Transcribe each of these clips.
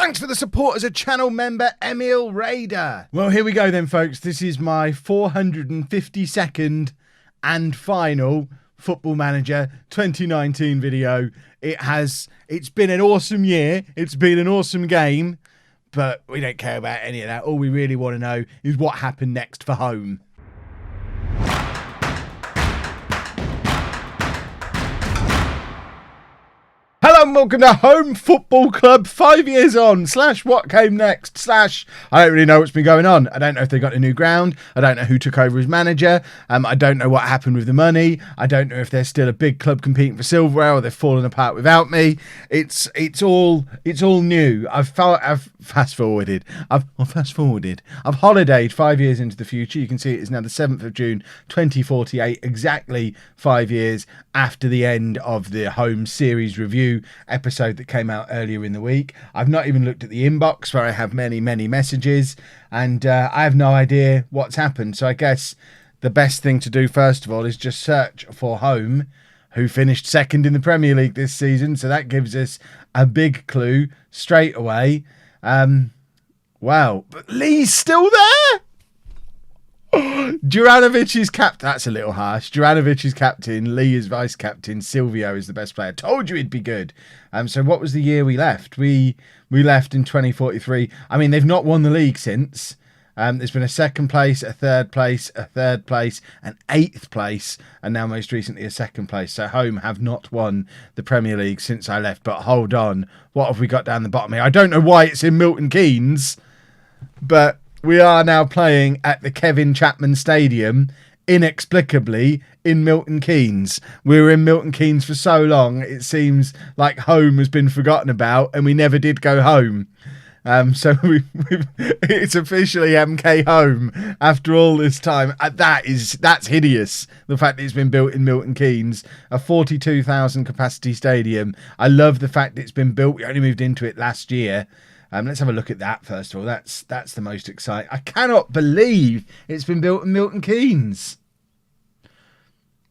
Thanks for the support as a channel member, Emil Raider. Well, here we go then, folks. This is my 452nd and final Football Manager 2019 video. It's been an awesome year. It's been an awesome game, but we don't care about any of that. All we really want to know is what happened next for Holme. Hello and welcome to Holme Football Club, 5 years on, / what came next, / I don't really know what's been going on. I don't know if they got a new ground. I don't know who took over as manager. I don't know what happened with the money. I don't know if they're still a big club competing for silverware or they've fallen apart without me. It's all new. I've fast forwarded. I've holidayed 5 years into the future. You can see it is now the 7th of June 2048, exactly 5 years after the end of the Holme series review episode that came out earlier in the week. I've not even looked at the inbox where I have many messages, and I have no idea what's happened. So I guess the best thing to do first of all is just search for Holme, who finished second in the Premier League this season. So that gives us a big clue straight away. Wow, but Lee's still there. Juranovic is captain. That's a little harsh. Juranovic is captain. Lee is vice captain. Silvio is the best player. Told you he'd be good. So what was the year we left? We left in 2043. I mean, they've not won the league since. There's been a second place, a third place, a third place, an 8th place, and now most recently a second place. So Holme have not won the Premier League since I left. But hold on, what have we got down the bottom here? I don't know why it's in Milton Keynes, but we are now playing at the Kevin Chapman Stadium, inexplicably, in Milton Keynes. We were in Milton Keynes for so long, it seems like Holme has been forgotten about, and we never did go home. So it's officially MK Holme after all this time. That's hideous. The fact that it's been built in Milton Keynes, a 42,000 capacity stadium. I love the fact that it's been built. We only moved into it last year. Let's have a look at that first of all. That's the most exciting. I cannot believe it's been built in Milton Keynes.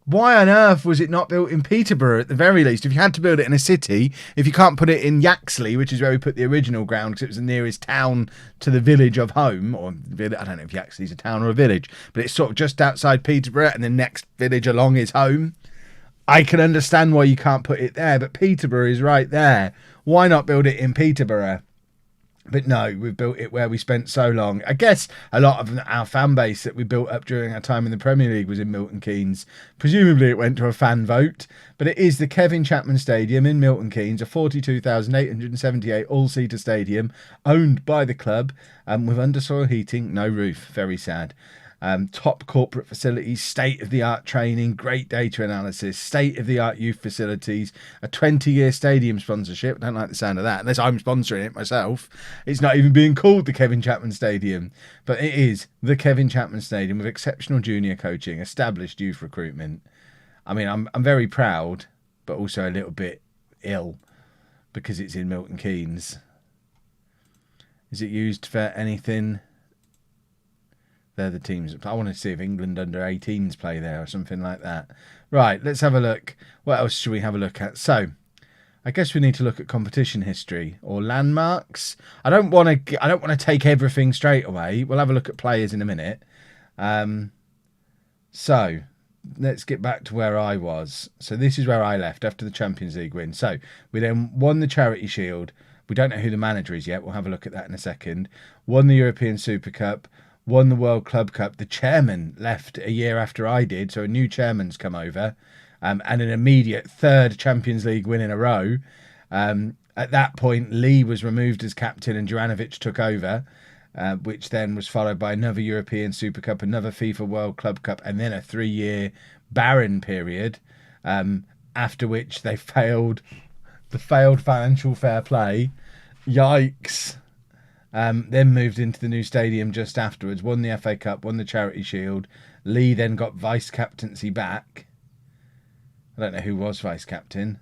Why on earth was it not built in Peterborough at the very least? If you had to build it in a city, if you can't put it in Yaxley, which is where we put the original ground because it was the nearest town to the village of Holme, or I don't know if Yaxley's a town or a village, but it's sort of just outside Peterborough and the next village along is Holme. I can understand why you can't put it there, but Peterborough is right there. Why not build it in Peterborough? But no, we've built it where we spent so long. I guess a lot of our fan base that we built up during our time in the Premier League was in Milton Keynes. Presumably it went to a fan vote, but it is the Kevin Chapman Stadium in Milton Keynes, a 42,878 all-seater stadium owned by the club, with undersoil heating, no roof. Very sad. Top corporate facilities, state-of-the-art training, great data analysis, state-of-the-art youth facilities, a 20-year stadium sponsorship. Don't like the sound of that, unless I'm sponsoring it myself. It's not even being called the Kevin Chapman Stadium, but it is the Kevin Chapman Stadium with exceptional junior coaching, established youth recruitment. I mean, I'm very proud, but also a little bit ill because it's in Milton Keynes. Is it used for anything? They're the teams. I want to see if England under 18s play there or something like that. Right, let's have a look. What else should we have a look at? So, I guess we need to look at competition history or landmarks. I don't want to take everything straight away. We'll have a look at players in a minute. So, let's get back to where I was. So, this is where I left after the Champions League win. So, we then won the Charity Shield. We don't know who the manager is yet. We'll have a look at that in a second. Won the European Super Cup. Won the World Club Cup. The chairman left a year after I did, so a new chairman's come over, and an immediate 3rd Champions League win in a row. At that point, Lee was removed as captain and Juranovic took over, which then was followed by another European Super Cup, another FIFA World Club Cup, and then a 3-year barren period, after which they failed financial fair play. Yikes. Then moved into the new stadium just afterwards, won the FA Cup, won the Charity Shield. Lee then got vice-captaincy back. I don't know who was vice-captain.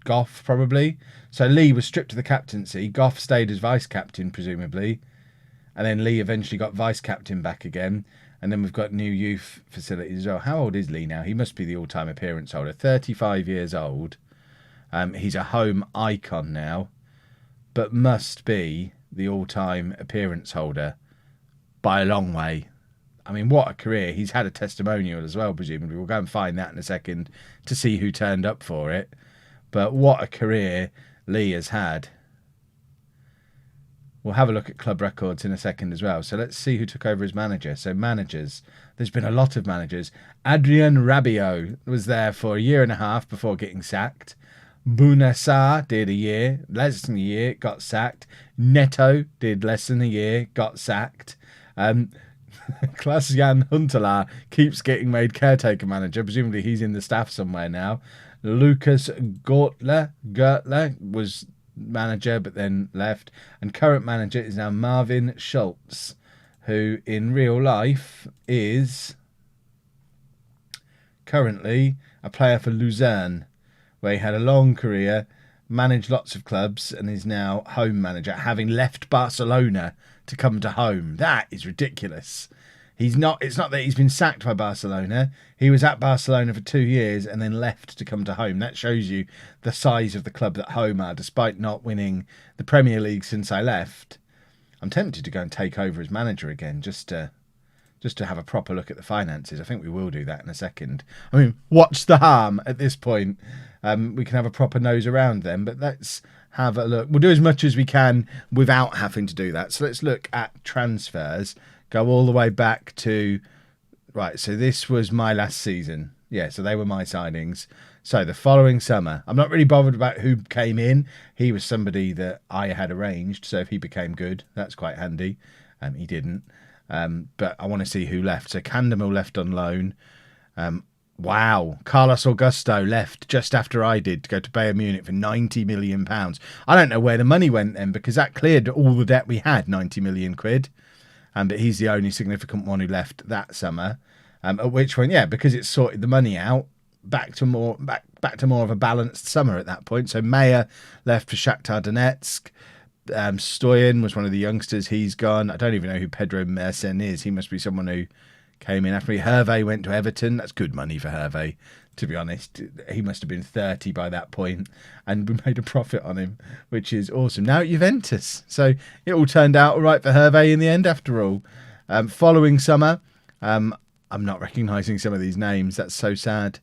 Goff, probably. So Lee was stripped of the captaincy. Goff stayed as vice-captain, presumably. And then Lee eventually got vice-captain back again. And then we've got new youth facilities as well. How old is Lee now? He must be the all-time appearance holder. 35 years old. He's a Holme icon now. but must be the all-time appearance holder by a long way. I mean, what a career. He's had a testimonial as well, presumably. We'll go and find that in a second to see who turned up for it. But what a career Lee has had. We'll have a look at club records in a second as well. So let's see who took over as manager. So managers. There's been a lot of managers. Adrien Rabiot was there for a year and a half before getting sacked. Bounassar did a year, less than a year, got sacked. Neto did less than a year, got sacked. Klaas-Jan Huntelaar keeps getting made caretaker manager. Presumably he's in the staff somewhere now. Lucas Gertler was manager but then left. And current manager is now Marvin Schultz, who in real life is currently a player for Luzern, where he had a long career, managed lots of clubs, and is now home manager, having left Barcelona to come to home. That is ridiculous. It's not that he's been sacked by Barcelona. He was at Barcelona for 2 years and then left to come to home. That shows you the size of the club that Home are, despite not winning the Premier League since I left. I'm tempted to go and take over as manager again, just to have a proper look at the finances. I think we will do that in a second. I mean, what's the harm at this point? We can have a proper nose around them, but let's have a look. We'll do as much as we can without having to do that. So let's look at transfers. Go all the way back to... Right, so this was my last season. Yeah, so they were my signings. So the following summer, I'm not really bothered about who came in. He was somebody that I had arranged, so if he became good, that's quite handy. He didn't. But I want to see who left. So Candemil left on loan. Wow. Carlos Augusto left just after I did to go to Bayern Munich for £90 million. I don't know where the money went then, because that cleared all the debt we had, 90 million quid. But he's the only significant one who left that summer. At which point, yeah, because it sorted the money out, back to more of a balanced summer at that point. So Meyer left for Shakhtar Donetsk. Stoyan was one of the youngsters. He's gone. I don't even know who Pedro Mersen is. He must be someone who came in after me. Hervé went to Everton. That's good money for Hervé, to be honest. He must have been 30 by that point, and we made a profit on him, which is awesome. Now at Juventus. So it all turned out all right for Hervé in the end after all. Following summer, I'm not recognising some of these names. That's so sad.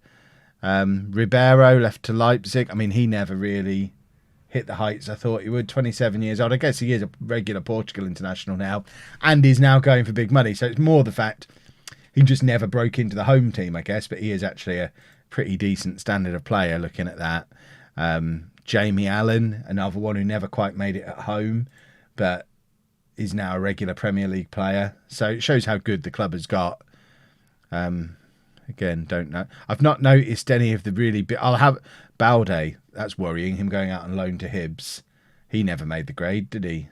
Ribeiro left to Leipzig. I mean, he never really hit the heights I thought he would. 27 years old. I guess he is a regular Portugal international now and is now going for big money. So it's more the fact he just never broke into the home team, I guess. But he is actually a pretty decent standard of player looking at that. Jamie Allen, another one who never quite made it at home, but is now a regular Premier League player. So it shows how good the club has got. Again, don't know. I've not noticed any of the really big... I'll have Balde. That's worrying, him going out on loan to Hibs. He never made the grade, did he?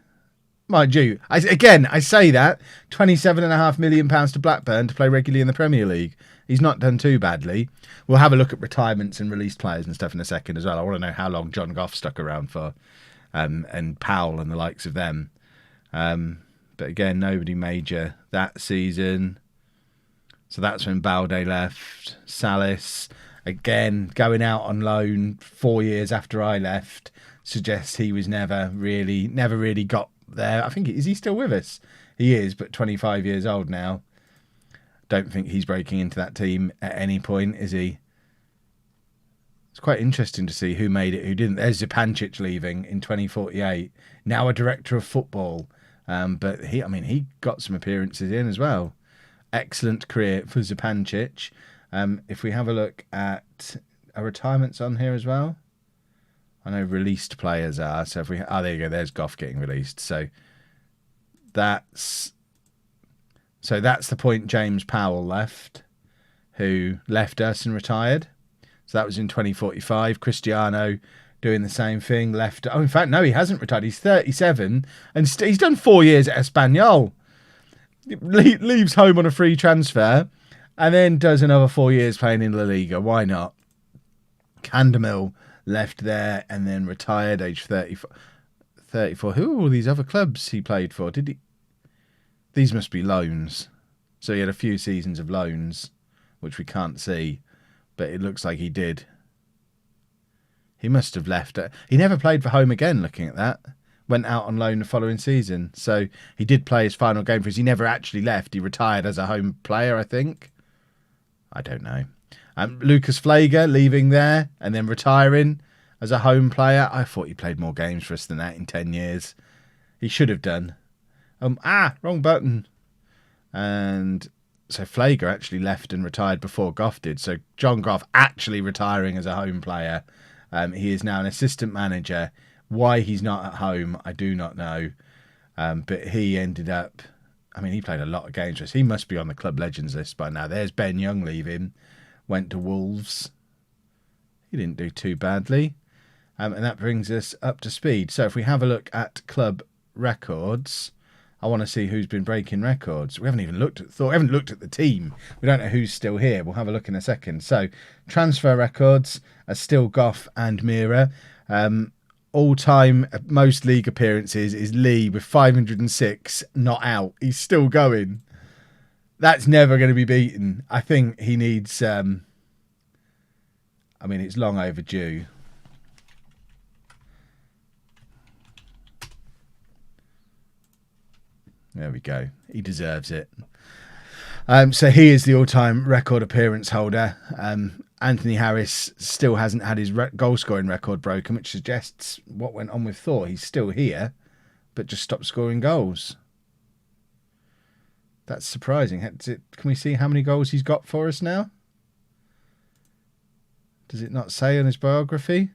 Mind you, I say that. £27.5 million to Blackburn to play regularly in the Premier League. He's not done too badly. We'll have a look at retirements and released players and stuff in a second as well. I want to know how long John Goff stuck around for. And Powell and the likes of them. But again, nobody major that season. So that's when Balde left. Salis, again, going out on loan 4 years after I left, suggests he was never really got there. I think, is he still with us? He is, but 25 years old now. Don't think he's breaking into that team at any point, is he? It's quite interesting to see who made it, who didn't. There's Zupancic leaving in 2048. Now a director of football. But he got some appearances in as well. Excellent career for Zupancic. If we have a look at retirements on here as well. I know released players are. So if we... Oh, there you go. There's Goff getting released. So that's the point James Powell left, who left us and retired. So that was in 2045. Cristiano doing the same thing, left... Oh, in fact, no, he hasn't retired. He's 37 and he's done 4 years at Espanyol. Leaves home on a free transfer and then does another 4 years playing in La Liga. Why not? Candemil left there and then retired age 34. Who are all these other clubs he played for? Did he? These must be loans. So he had a few seasons of loans, which we can't see, but it looks like he did. He must have left. He never played for home again, looking at that. went out on loan the following season. So he did play his final game for us. He never actually left. He retired as a home player, I think. I don't know. Lucas Flager leaving there and then retiring as a home player. I thought he played more games for us than that in 10 years. He should have done. Wrong button. And so Flager actually left and retired before Goff did. So John Goff actually retiring as a home player. He is now an assistant manager. Why he's not at home, I do not know. But he ended up... I mean, he played a lot of games for us. He must be on the club legends list by now. There's Ben Young leaving. Went to Wolves. He didn't do too badly. And that brings us up to speed. So if we have a look at club records, I want to see who's been breaking records. We haven't even looked at we haven't looked at the team. We don't know who's still here. We'll have a look in a second. So transfer records are still Goff and Mira. All-time most league appearances is Lee with 506, not out. He's still going. That's never going to be beaten. I think he needs... I mean, it's long overdue. There we go. He deserves it. So he is the all-time record appearance holder. Anthony Harris still hasn't had his goal-scoring record broken, which suggests what went on with Thor. He's still here, but just stopped scoring goals. That's surprising. Can we see how many goals he's got for us now? Does it not say on his biography?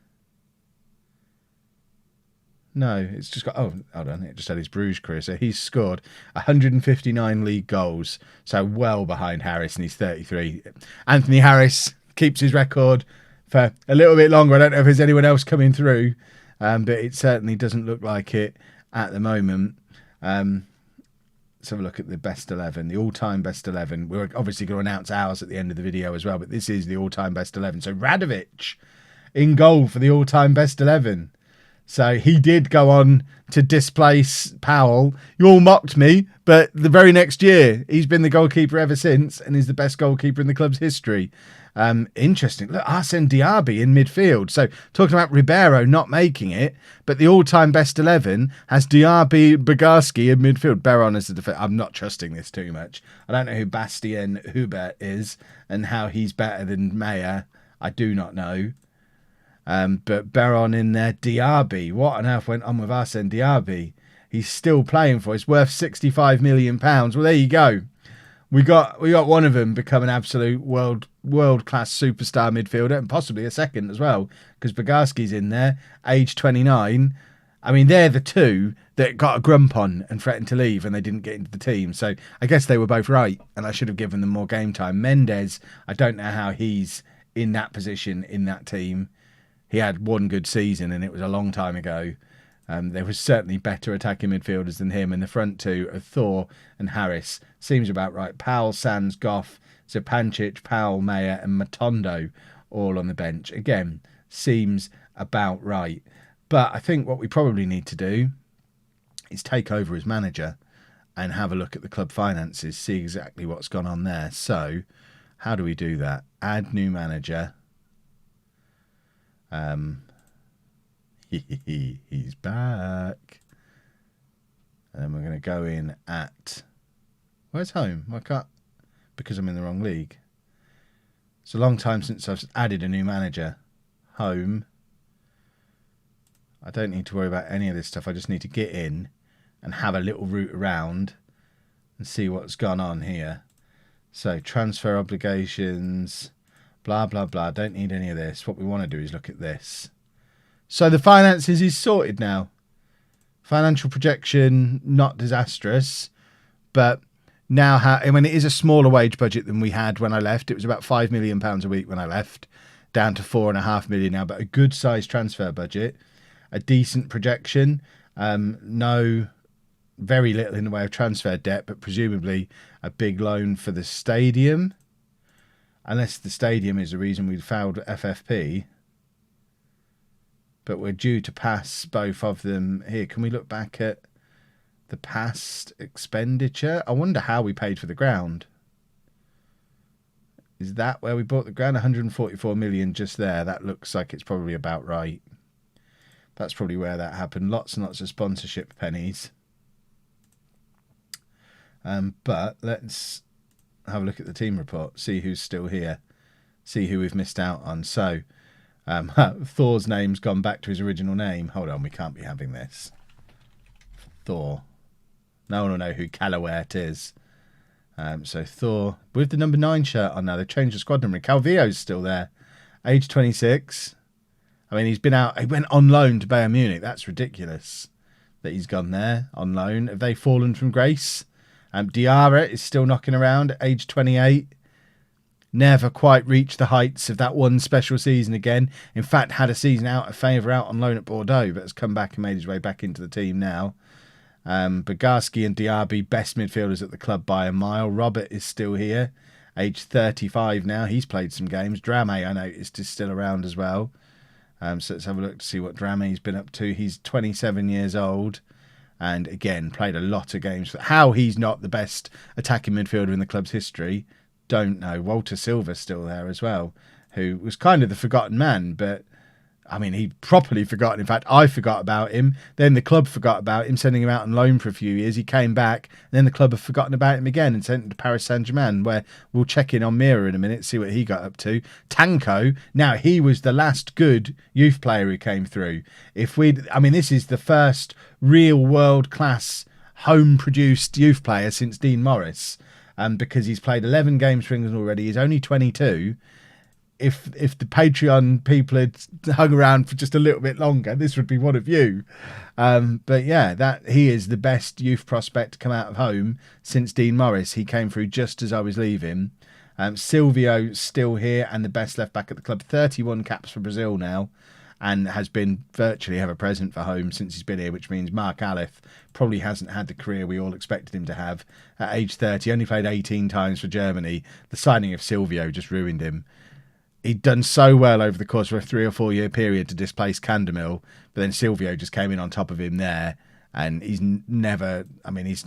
No, it's just got... Oh, hold on. It just had his Bruges career. So he's scored 159 league goals. So well behind Harris, and he's 33. Anthony Harris keeps his record for a little bit longer. I don't know if there's anyone else coming through, but it certainly doesn't look like it at the moment. Let's have a look at the best 11, the all-time best 11. We're obviously going to announce ours at the end of the video as well, but this is the all-time best 11. So Radovic in goal for the all-time best 11. So he did go on to displace Powell. You all mocked me, but the very next year, he's been the goalkeeper ever since and is the best goalkeeper in the club's history. Interesting. Look, Arsene Diaby in midfield. So talking about Ribeiro not making it, but the all-time best 11 has Diaby, Bogarski in midfield. Beron as the defender. I'm not trusting this too much. I don't know who Bastien Hubert is and how he's better than Meyer. I do not know. But Beron in there. Diaby. What on earth went on with Arsene Diaby? He's still playing for us. Worth £65 million. Well, there you go. We got one of them become an absolute world-class superstar midfielder, and possibly a second as well, because Bogarski's in there, age 29. I mean, they're the two that got a grump on and threatened to leave, and they didn't get into the team. So I guess they were both right, and I should have given them more game time. Mendes, I don't know how he's in that position in that team. He had one good season, and it was a long time ago. There was certainly better attacking midfielders than him, and the front two are Thor and Harris. Seems about right. Powell, Sands, Goff, Zupancic, Powell, Meyer, and Matondo all on the bench. Again, seems about right. But I think what we probably need to do is take over as manager and have a look at the club finances, see exactly what's gone on there. So, how do we do that? Add new manager. He's back. And then we're going to go in at... Where's home? I can't... Because I'm in the wrong league. It's a long time since I've added a new manager. Home. I don't need to worry about any of this stuff. I just need to get in and have a little route around and see what's gone on here. So, transfer obligations... Blah, blah, blah. Don't need any of this. What we want to do is look at this. So the finances is sorted now. Financial projection, not disastrous. But now, I mean, it is a smaller wage budget than we had when I left. It was about £5 million a week when I left. Down to £4.5 million now. But a good sized transfer budget. A decent projection. No, very little in the way of transfer debt. But presumably a big loan for the stadium. Unless the stadium is the reason we failed FFP. But we're due to pass both of them here. Can we look back at the past expenditure? I wonder how we paid for the ground. Is that where we bought the ground? 144 million just there. That looks like it's probably about right. That's probably where that happened. Lots and lots of sponsorship pennies. But let's have a look at the team report, see who's still here, see who we've missed out on. So Thor's name's gone back to his original name. Hold on, we can't be having this. Thor. No one will know who Calawert is. So Thor with the number 9 shirt on now. They've changed the squad number. Calvillo's still there. Age 26. I mean, he's been out. He went on loan to Bayern Munich. That's ridiculous that he's gone there on loan. Have they fallen from grace? Diarra is still knocking around at age 28. Never quite reached the heights of that one special season again. In fact, had a season out of favour out on loan at Bordeaux, but has come back and made his way back into the team now. Bogarski and Diaby, best midfielders at the club by a mile. Robert is still here, age 35 now. He's played some games. Drame, I noticed, is still around as well. So let's have a look to see what Drame's been up to. He's 27 years old and, again, played a lot of games. How he's not the best attacking midfielder in the club's history, don't know. Walter Silva's still there as well, who was kind of the forgotten man, but I mean, he properly forgotten. In fact, I forgot about him. Then the club forgot about him, sending him out on loan for a few years. He came back. And then the club have forgotten about him again and sent him to Paris Saint-Germain, where we'll check in on Mira in a minute, see what he got up to. Tanko, now he was the last good youth player who came through. This is the first real world-class home-produced youth player since Dean Morris, because he's played 11 games for England already. He's only 22. If the Patreon people had hung around for just a little bit longer, this would be one of you. But yeah, that he is the best youth prospect to come out of home since Dean Morris. He came through just as I was leaving. Silvio still here and the best left back at the club. 31 caps for Brazil now, and has been virtually ever present for home since he's been here, which means Mark Aleph probably hasn't had the career we all expected him to have. At age 30, only played 18 times for Germany. The signing of Silvio just ruined him. He'd done so well over the course of a 3 or 4 year period to displace Candemil, but then Silvio just came in on top of him there, and he's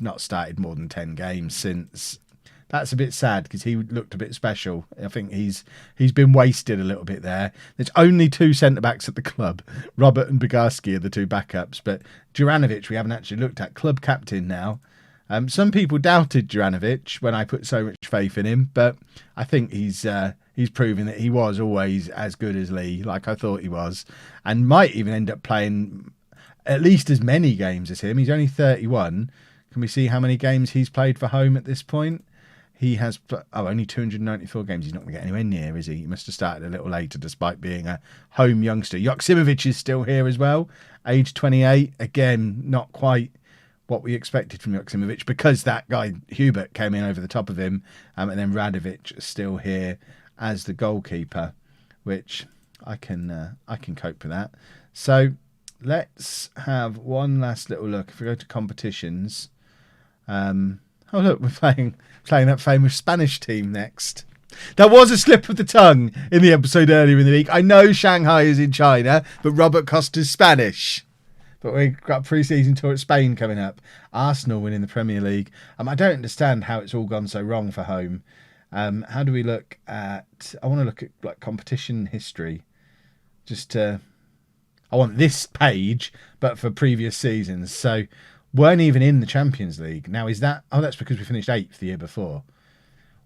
not started more than 10 games since. That's a bit sad because he looked a bit special. I think he's been wasted a little bit there. There's only 2 centre-backs at the club. Robert and Bogarski are the 2 backups, but Juranovic we haven't actually looked at. Club captain now. Some people doubted Juranovic when I put so much faith in him, but I think he's proven that he was always as good as Lee, like I thought he was, and might even end up playing at least as many games as him. He's only 31. Can we see how many games he's played for home at this point? He has only 294 games. He's not going to get anywhere near, is he? He must have started a little later despite being a home youngster. Joksimovic is still here as well, age 28. Again, not quite what we expected from Joksimovic because that guy Hubert came in over the top of him, and then Radovic is still here as the goalkeeper, which I can cope with that. So let's have one last little look. If we go to competitions, oh look, we're playing that famous Spanish team next. That was a slip of the tongue in the episode earlier in the week. I know Shanghai is in China, but Robert Costa's Spanish. But we've got a pre-season tour at Spain coming up. Arsenal winning the Premier League. I don't understand how it's all gone so wrong for home. How do we look at... I want to look at like competition history. I want this page, but for previous seasons. So, weren't even in the Champions League. Now, is that... Oh, that's because we finished 8th the year before.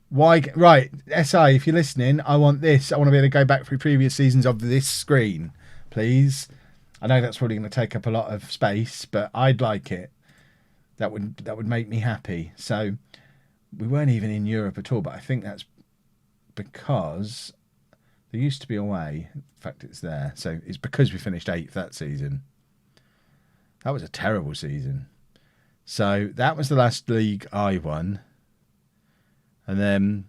Why? Right, SI, if you're listening, I want this. I want to be able to go back through previous seasons of this screen, please. I know that's probably going to take up a lot of space, but I'd like it. That would make me happy. So we weren't even in Europe at all, but I think that's because there used to be a way. In fact, it's there. So it's because we finished 8th that season. That was a terrible season. So that was the last league I won. And then,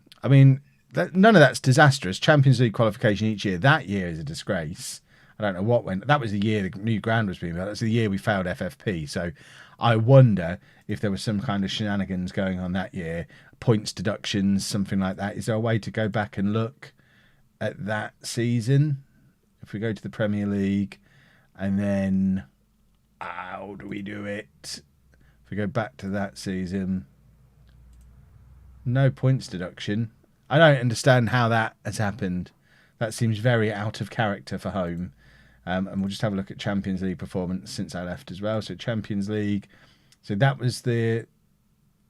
none of that's disastrous. Champions League qualification each year. That year is a disgrace. I don't know what went. That was the year the new ground was being built. That's the year we failed FFP. So I wonder if there was some kind of shenanigans going on that year, points deductions, something like that. Is there a way to go back and look at that season? If we go to the Premier League, and then how do we do it? If we go back to that season, no points deduction. I don't understand how that has happened. That seems very out of character for home. And we'll just have a look at Champions League performance since I left as well. So Champions League, so that was they're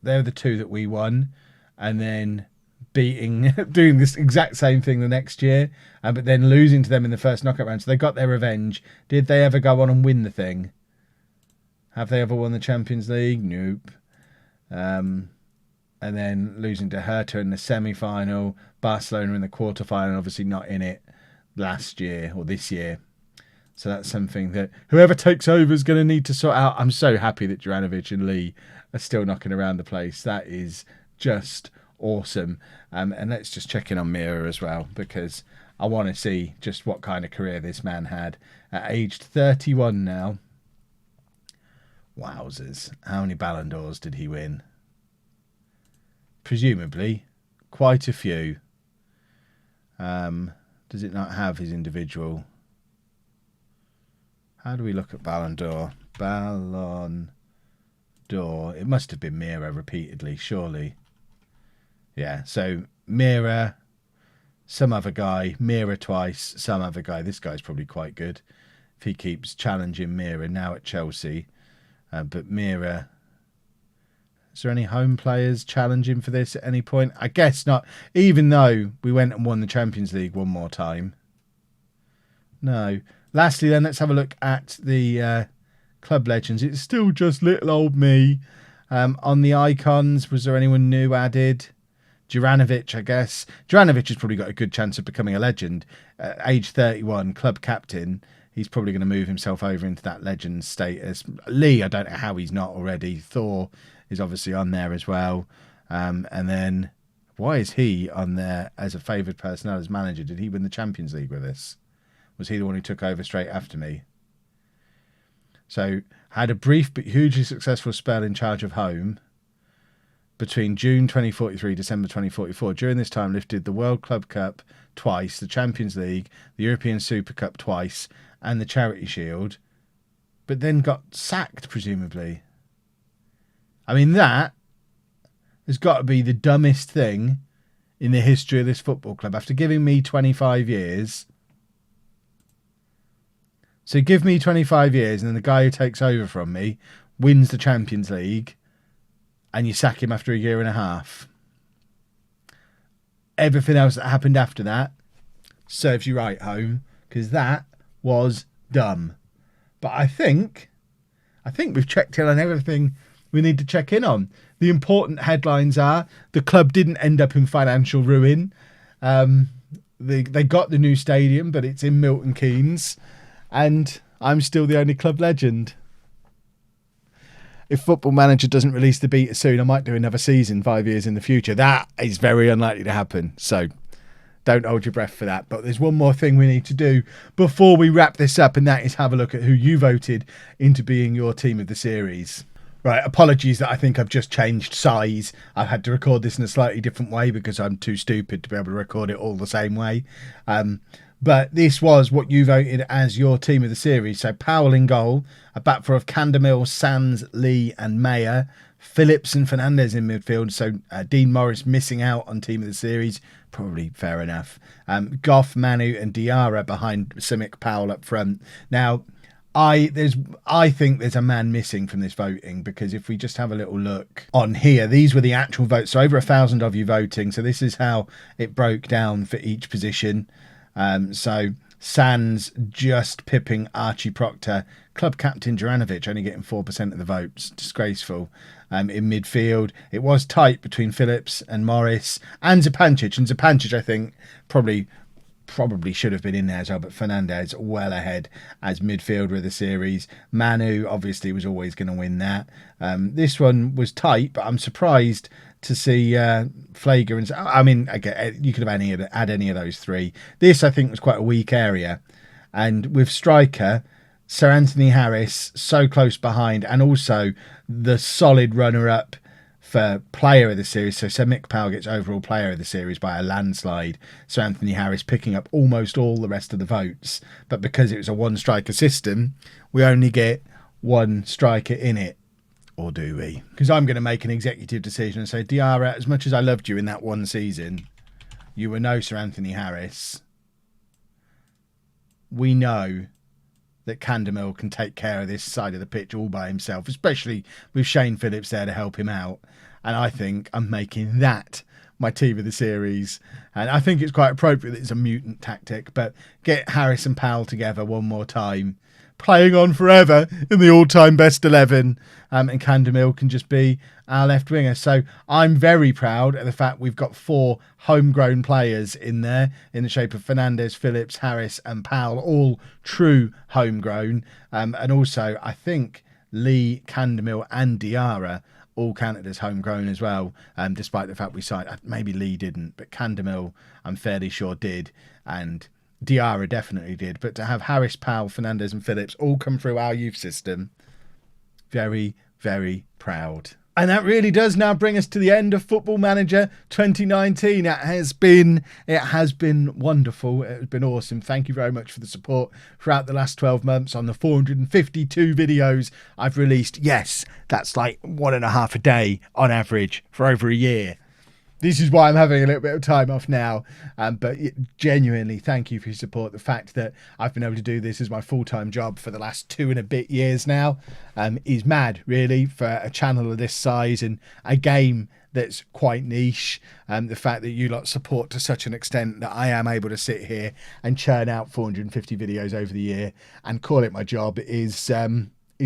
the two that we won, and then doing this exact same thing the next year, but then losing to them in the first knockout round. So they got their revenge. Did they ever go on and win the thing? Have they ever won the Champions League? Nope. And then losing to Hertha in the semi-final, Barcelona in the quarter-final, obviously not in it last year or this year. So that's something that whoever takes over is going to need to sort out. I'm so happy that Juranovic and Lee are still knocking around the place. That is just awesome. And let's just check in on Mira as well, because I want to see just what kind of career this man had at aged 31 now. Wowzers. How many Ballon d'Ors did he win? Presumably quite a few. Does it not have his individual? How do we look at Ballon d'Or? Ballon d'Or. It must have been Mira repeatedly, surely. Yeah, so Mira, some other guy, Mira twice, some other guy. This guy's probably quite good if he keeps challenging Mira now at Chelsea. But Mira, is there any home players challenging for this at any point? I guess not, even though we went and won the Champions League one more time. No. Lastly, then, let's have a look at the club legends. It's still just little old me. On the icons, was there anyone new added? Juranovic, I guess. Juranovic has probably got a good chance of becoming a legend. Age 31, club captain. He's probably going to move himself over into that legend status. Lee, I don't know how he's not already. Thor is obviously on there as well. And then, why is he on there as a favoured personnel as manager? Did he win the Champions League with us? Was he the one who took over straight after me? So, had a brief but hugely successful spell in charge of Holme between June 2043, December 2044. During this time, lifted the World Club Cup twice, the Champions League, the European Super Cup twice, and the Charity Shield, but then got sacked, presumably. I mean, that has got to be the dumbest thing in the history of this football club. After giving me 25 years... So give me 25 years and then the guy who takes over from me wins the Champions League and you sack him after a year and a half. Everything else that happened after that serves you right, Holme, because that was dumb. But I think we've checked in on everything we need to check in on. The important headlines are the club didn't end up in financial ruin. They got the new stadium, but it's in Milton Keynes. And I'm still the only club legend. If Football Manager doesn't release the beta soon, I might do another season 5 years in the future. That is very unlikely to happen. So don't hold your breath for that. But there's one more thing we need to do before we wrap this up, and that is have a look at who you voted into being your team of the series. Right, apologies that I think I've just changed size. I've had to record this in a slightly different way because I'm too stupid to be able to record it all the same way. But this was what you voted as your team of the series. So Powell in goal, a back four of Candermill, Sands, Lee and Mayer, Phillips and Fernandez in midfield. So Dean Morris missing out on team of the series. Probably fair enough. Goff, Manu and Diarra behind Simic, Powell up front. Now, I think there's a man missing from this voting, because if we just have a little look on here, these were the actual votes. So over 1,000 of you voting. So this is how it broke down for each position. So Sands just pipping Archie Proctor. Club captain Juranovic only getting 4% of the votes. Disgraceful. In midfield, it was tight between Phillips and Morris and Zupancic. And Zupancic, I think, probably should have been in there as well, but Fernandez well ahead as midfielder of the series. Manu obviously was always going to win that. This one was tight, but I'm surprised to see Flager and... I mean, again, you could have had any of those three. This, I think, was quite a weak area. And with striker, Sir Anthony Harris so close behind, and also the solid runner-up for player of the series. So Sir Mick Powell gets overall player of the series by a landslide. Sir Anthony Harris picking up almost all the rest of the votes. But because it was a one-striker system, we only get one striker in it. Or do we? Because I'm going to make an executive decision and say, Diarra, as much as I loved you in that one season, you were no Sir Anthony Harris. We know that Candemill can take care of this side of the pitch all by himself, especially with Shane Phillips there to help him out. And I think I'm making that my team of the series. And I think it's quite appropriate that it's a mutant tactic, but get Harris and Powell together one more time, playing on forever in the all-time best 11, and Candemill can just be our left winger. So I'm very proud of the fact we've got 4 homegrown players in there in the shape of Fernandes, Phillips, Harris and Powell, all true homegrown. And also I think Lee, Candemill and Diarra all counted as homegrown as well, despite the fact we signed, maybe Lee didn't, but Candemill I'm fairly sure did, and Diarra definitely did. But to have Harris, Powell, Fernandes and Phillips all come through our youth system, very, very proud. And that really does now bring us to the end of Football Manager 2019. It has been wonderful. It has been awesome. Thank you very much for the support throughout the last 12 months on the 452 videos I've released. Yes, that's like 1.5 a day on average for over a year. This is why I'm having a little bit of time off now. But genuinely, thank you for your support. The fact that I've been able to do this as my full-time job for the last 2 and a bit years now is mad, really, for a channel of this size and a game that's quite niche. The fact that you lot support to such an extent that I am able to sit here and churn out 450 videos over the year and call it my job is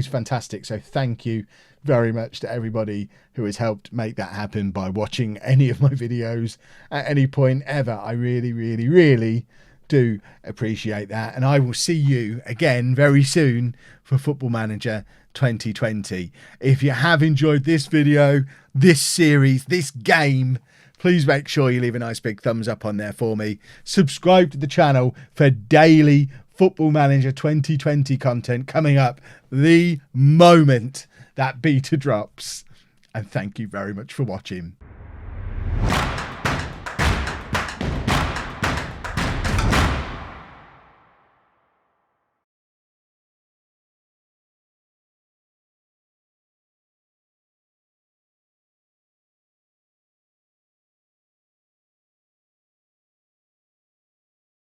fantastic. So thank you very much to everybody who has helped make that happen by watching any of my videos at any point ever. I really, really, really do appreciate that. And I will see you again very soon for Football Manager 2020. If you have enjoyed this video, this series, this game, please make sure you leave a nice big thumbs up on there for me. Subscribe to the channel for daily Football Manager 2020 content coming up the moment that beta drops. And thank you very much for watching.